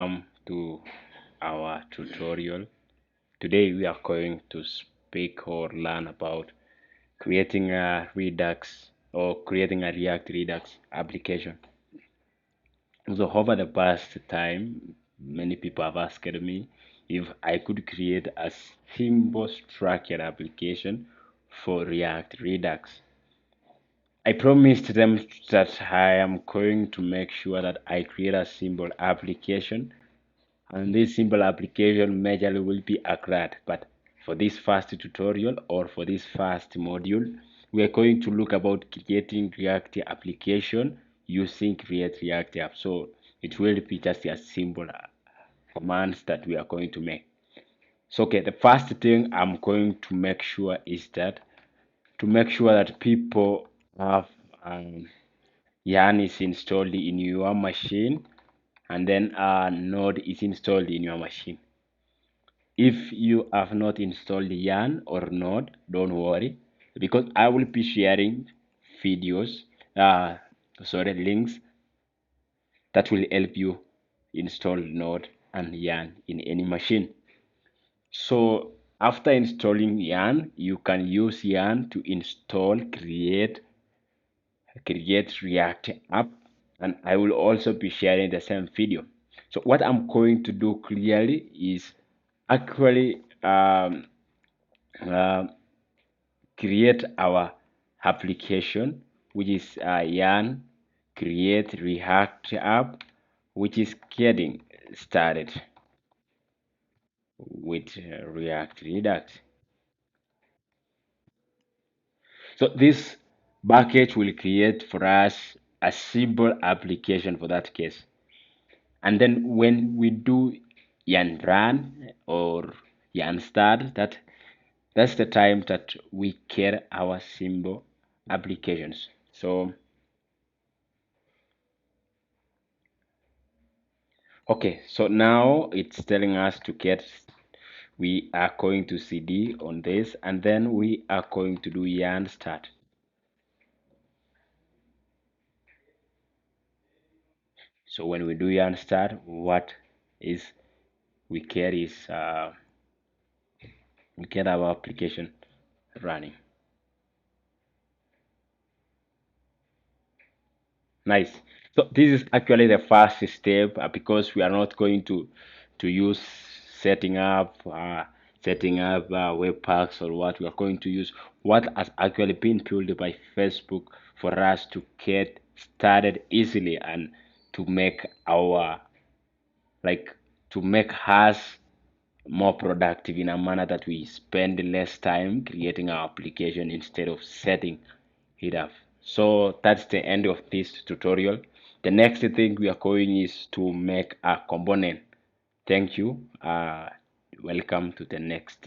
To our tutorial. Today we are going to speak or learn about creating a Redux or creating a React Redux application. So over the past time, many people have asked me if I could create a simple structured application for React Redux. I promised them that I am going to make sure that I create a simple application, and this simple application majorly will be accurate. But for this first tutorial or for this first module, we are going to look about creating React application using Create React App. So it will be just a simple commands that we are going to make. So okay, the first thing I'm going to make sure is that people have Yarn is installed in your machine, and then Node is installed in your machine. If you have not installed Yarn or Node, don't worry, because I will be sharing videos, links that will help you install Node and Yarn in any machine. So after installing Yarn, you can use Yarn to install create React app, and I will also be sharing the same video. So what I'm going to do clearly is actually uh, create our application, which is Yarn create React app, which is getting started with React Redux. So this bucket will create for us a simple application for that case. And then when we do yarn run or yarn start, that's the time that we create our simple applications. So okay, so now it's telling us to get, we are going to cd on this, and then we are going to do yarn start. So when we do yarn start, what is we get is we get our application running. Nice. So this is actually the first step, because we are not going to use setting up webpacks or what. We are going to use what has actually been built by Facebook for us to get started easily and to make our, like, to make us more productive in a manner that we spend less time creating our application instead of setting it up. So that's the end of this tutorial. The next thing we are going is to make a component. Thank you. Welcome to the next